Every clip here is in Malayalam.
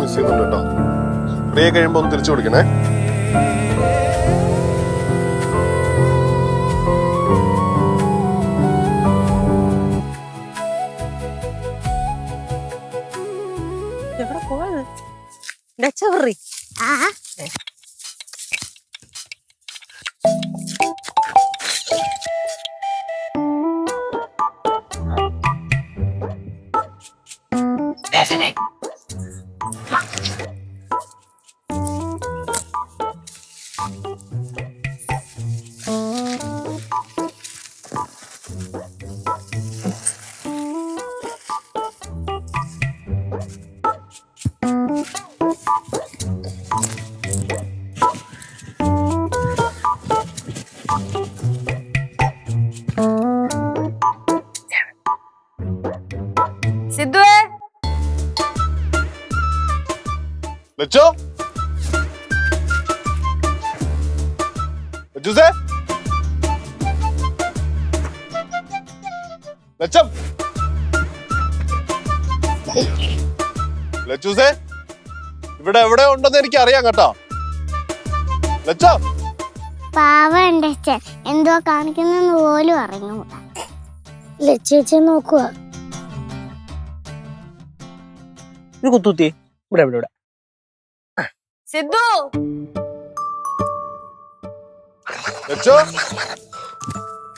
മിസ് ചെയ്യുന്നുണ്ട് കേട്ടോ. ഫ്രീ കഴിയുമ്പോ ഒന്ന് തിരിച്ചു കൊടുക്കണേ. എവിടെ പോവാണ്? ഡച്ചവറി സിദ്ധുവേ ലച്ചോ, ലച്ചൂസേ, ലച്ചം, ലച്ചൂസേ, ഇവിടെ എവിടെ ഉണ്ടെന്ന് എനിക്ക് അറിയാം കേട്ടോ. ലച്ചോ, പാവണ്ട് അച്ഛൻ, എന്തോ കാണിക്കുന്നെന്ന് പോലും അറിഞ്ഞൂടാ. ലച്ചേച്ചി നോക്കുക. ഇത് കുത്തുത്തി ഇവിടെ ഇവിടെ ഇവിടെ. സിദ്ധു ലച്ചോ,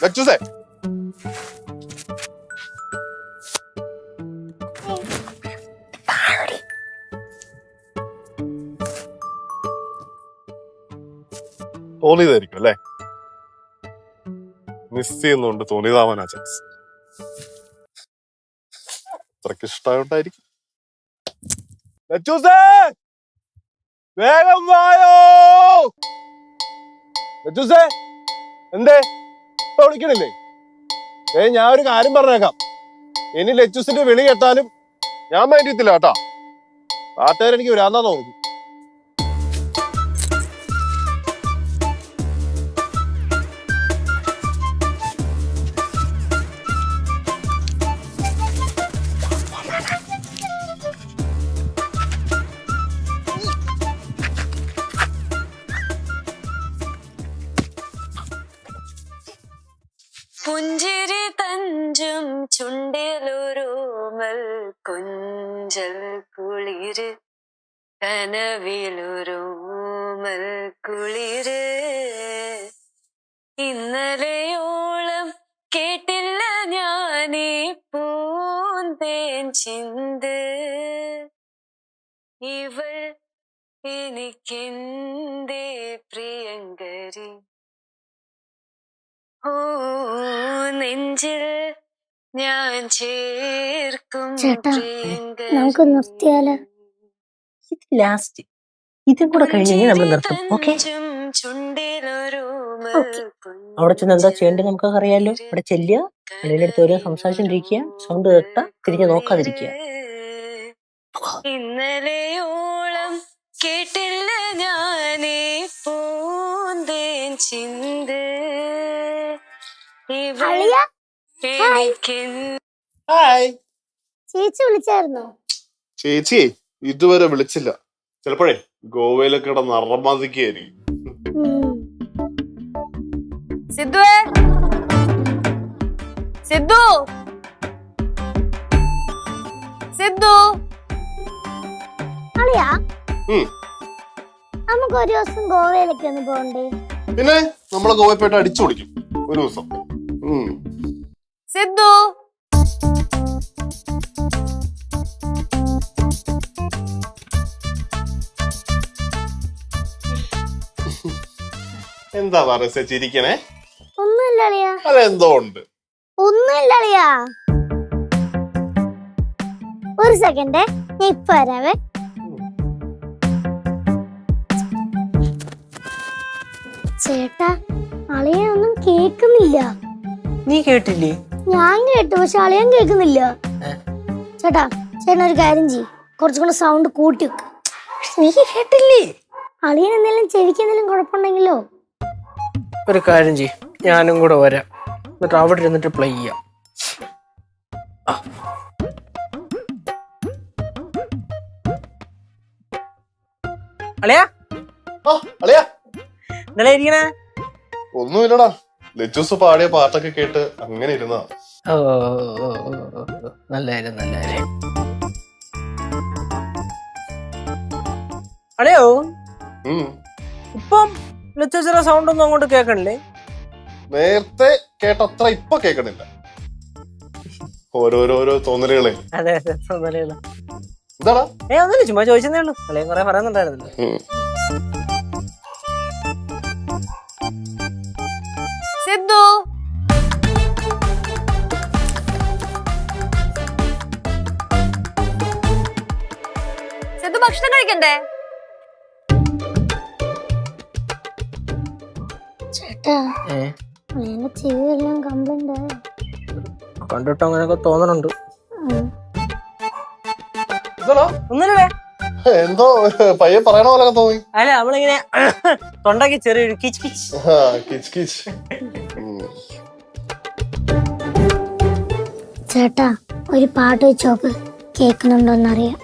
ലച്ചൂസേ, തോന്നിയതായിരിക്കും അല്ലേ? മിസ് ചെയ്യുന്നുണ്ട്, തോന്നിയതാവാനാ ചാൻസ്. അത്രക്ക് ഇഷ്ടമായോണ്ടായിരിക്കും. ലച്ചൂസേ, വേഗം വായോ. ലച്ചൂസേ, എന്തേ ഇപ്പൊ വിളിക്കണില്ലേ? ഞാൻ ഒരു കാര്യം പറഞ്ഞേക്കാം. ഇനി ലച്ചൂസിന്റെ വിളി കേട്ടാലും ഞാൻ മൈൻഡ് കേട്ടാ. നാട്ടുകാരെനിക്ക് വരാന്നാ തോന്നുന്നു. പുഞ്ചിരി തഞ്ചും ചുണ്ടിലൊരുമൽ കൊഞ്ചൽ കുളിര് കനവിലൊരുമൽ കുളിര് ഇന്നലെയോളം കേട്ടില്ല ഞാനീ പൂന്തേൻ ചിന്ത് ഇവൾ എനിക്കെന്തേ പ്രിയങ്കരി ഓ നെഞ്ചിൽ ഞാൻ ചേർക്കും ചേട്ടാ, നമുക്ക് നിർത്തിയാലോ? ഇത് ലാസ്റ്റ്, ഇതും കൂടെ കഴിഞ്ഞ് നമ്മൾ നിർത്തും. ഓക്കെ, അവിടെ ചെന്ന് എന്താ ചെയ്യേണ്ടത് നമുക്കൊക്കെ അറിയാലോ. അവിടെ ചെല്ലുക, അളിയുടെ അടുത്ത് ഓരോ സംസാരിച്ചോണ്ടിരിക്കുക, സൗണ്ട് കേട്ട തിരിഞ്ഞ് നോക്കാതിരിക്കുക. ഇന്നലെയോളം കേട്ടില്ല ഞാനേ പൂന്തേൻ ചിന്ത് ഹായ്. ചേച്ചി വിളിച്ചായിരുന്നോ? ചേച്ചി ഇതുവരെ വിളിച്ചില്ല. ചിലപ്പോഴേ ഗോവയിലൊക്കെ കിടന്ന് അറമാദിക്കുകയായിരിക്കും. സിദ്ധുവേ, സിദ്ധു, സിദ്ധു, അളിയാ, നമുക്ക് ഒരു ദിവസം ഗോവയിലേക്ക് ഒന്ന് പോകണ്ടേ? പിന്നെ നമ്മളെ ഗോവയിൽ പോയിട്ട് അടിച്ചു പൊളിക്കും ഒരു ദിവസം. സിദ്ധു, എന്താ പറയുക, ചിരിക്കണേ? ഒന്നുമില്ല അളിയാ. അതെന്തോ ഉണ്ട്. ഒന്നുമില്ല അളിയാ. ഒരു സെക്കൻഡ്, ഞാൻ ഇപ്പൊ വരാവേ. ചേട്ടാ, അളിയൊന്നും കേക്കുന്നില്ല. നീ കേട്ടില്ലേ? ഞാൻ കേട്ടു, പക്ഷെ അളിയൻ കേക്കുന്നില്ല. ചേട്ടാ, ചേട്ടൻ ഒരു കാര്യം ചെയ്യ്, കുറച്ചുകൂടെ സൗണ്ട് കൂട്ടി വെക്ക്. നീ കേട്ടില്ലേ? അളിയൻ എന്തെങ്കിലും ചെവിക്ക് എന്തെങ്കിലും കുഴപ്പമുണ്ടെങ്കിലോ? ഒരു കാര്യം ചെയ്യ്, ഞാനും കൂടെ വരാം, എന്നിട്ട് അവിടെ ഇരുന്നിട്ട് പ്ലേ ചെയ്യാം. അളിയാ ആ അളിയാ ഇന്നലെ ഇരിക്കണേ. ഒന്നുമില്ലടാ, ലച്ചൂസ് പാടിയ പാട്ടൊക്കെ കേട്ട് അങ്ങനെ ഇരുന്നാ. ഓ നല്ല കാര്യം നല്ല കാര്യം. അളിയോ ഇപ്പം ലച്ചേച്ചിയുടെ സൗണ്ട് ഒന്നും അങ്ങോട്ട് കേക്കണില്ലേ? നേരത്തെ കേട്ടത്ര ഇപ്പൊ കേക്കണില്ല. ഓരോരോരോ തോന്നലുകളെ. അതെ അതെ തോന്നലുകള്. എന്താടാ? ഒന്നുമില്ല, ചുമ്മാ ചോദിച്ചതേ ഉള്ളൂ. അളിയൻ കുറെ പറയുന്നുണ്ടായിരുന്നില്ല. സിദ്ധു സിദ്ധു ഭക്ഷണം കഴിക്കണ്ടേ? ചേട്ടാ എന്റെ ചെവി എല്ലാം കംപ്ലൈന്റ് ആയോ? കണ്ടിട്ട് അങ്ങനെയൊക്കെ തോന്നണുണ്ട്. ഒന്നുമില്ലേ, എന്തോ പയ്യെ പറയണ പോലെ തോന്നി. അല്ല നമ്മളിങ്ങനെ തൊണ്ടക്ക് ചെറിയൊരു കിച്ച് കിച്ച്. കിച്ച് കിച്ച്. ചേട്ടാ ഒരു പാട്ട് വെച്ചോക്ക്, കേൾക്കുന്നുണ്ടോന്നറിയാം.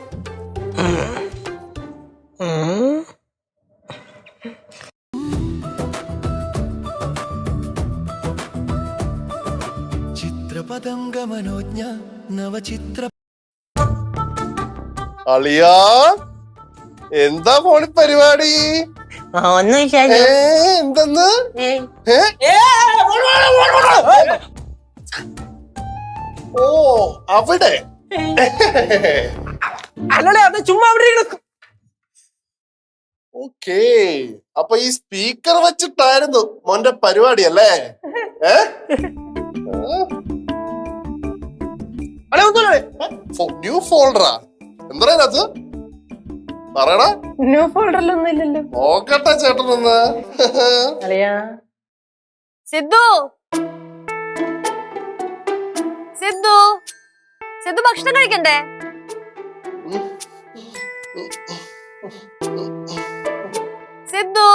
ചിത്രപതംഗമനോജ്ഞ നവചിത്ര. അളിയാ എന്താ ഫോണിൽ പരിപാടി? ഒന്നുമില്ല. എന്തെന്ന്? ഓ അവിടെ അല്ലടേ, അത് ചുമ്മാ അവിടെ ഇരിക്കണം. ഓക്കേ, അപ്പൊ ഈ സ്പീക്കർ വെച്ചിട്ടായിരുന്നു മോന്റെ പരിപാടി അല്ലേ? ന്യൂ ഫോൾഡറാ? എന്താ അത് പറയടാ. ന്യൂ ഫോൾഡറിലൊന്നും ഇല്ലല്ലോ. നോക്കട്ടെ ചേട്ടനൊന്ന്. അളിയാ സിദ്ധു സിദ്ധു സിദ്ധു ഭക്ഷണം കഴിക്കണ്ടേ? സിദ്ധു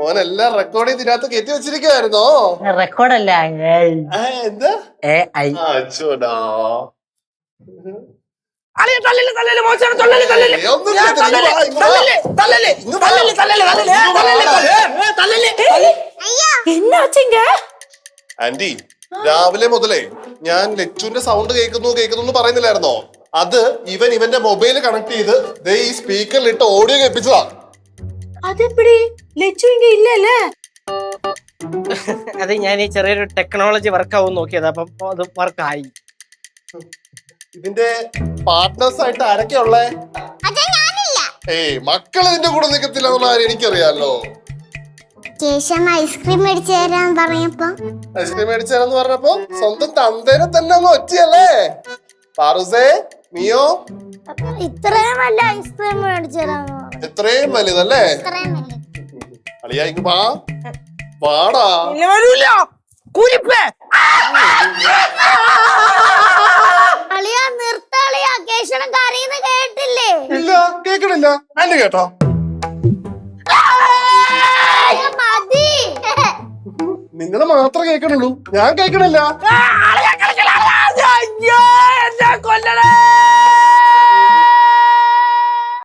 മോനെല്ലാം റെക്കോർഡ് ചെയ്തിനകത്ത് കയറ്റി വെച്ചിരിക്കുവായിരുന്നോ? റെക്കോർഡല്ല, എന്താ? അച്ചോടാ ആന്റി, രാവിലെ മുതലേ ഞാൻ ലച്ചുവിന്റെ സൗണ്ട് കേൾക്കുന്നു പറയുന്നില്ലായിരുന്നോ? അത് ഇവന്റെ മൊബൈല് കണക്ട് ചെയ്ത് ദേ ഈ സ്പീക്കറിൽ ഇട്ട് ഓഡിയോ കേൾപ്പിച്ചതാ. അതെപ്പടി ലച്ചു ഇങ്ങ ഇല്ലല്ലേ? അത് ഞാൻ ഈ ചെറിയൊരു ടെക്നോളജി വർക്ക് ആവും നോക്കിയത്, അപ്പം അത് വർക്കായി. ഇതിന്റെ പാർട്ട്നേഴ്സ് ആയിട്ട് ആരൊക്കെയാ ഉള്ളേ? ഏയ് മക്കൾ ഇതിന്റെ കൂടെ നിൽക്കത്തില്ല എന്നുള്ള കാര്യം എനിക്കറിയാലോ. കേശം ഐസ്ക്രീം മേടിച്ചു തരാൻ പറഞ്ഞപ്പോ ഐസ്ക്രീം മേടിച്ചു തരാന്ന് പറഞ്ഞപ്പോ സ്വന്തം തന്തേനെ തന്നെ ഒന്ന് ഒറ്റയല്ലേ? പാറുസേ നീയോ? ഇത്രയും വലിയ ഐസ്ക്രീം മേടിച്ചു തരാന്ന് പറഞ്ഞു. എത്രയും വലുതല്ലേ? അളിയായിക്ക് പാടാ. അളിയാ നിർത്തളിയാ, കേശവൻ കരയുന്ന കേട്ടില്ലേ? ഇല്ല, കേക്കണില്ല. ആന്റി കേട്ടോ? മതി. നിങ്ങള് മാത്രമേ കേക്കണുള്ളൂ, ഞാൻ കേക്കണില്ല.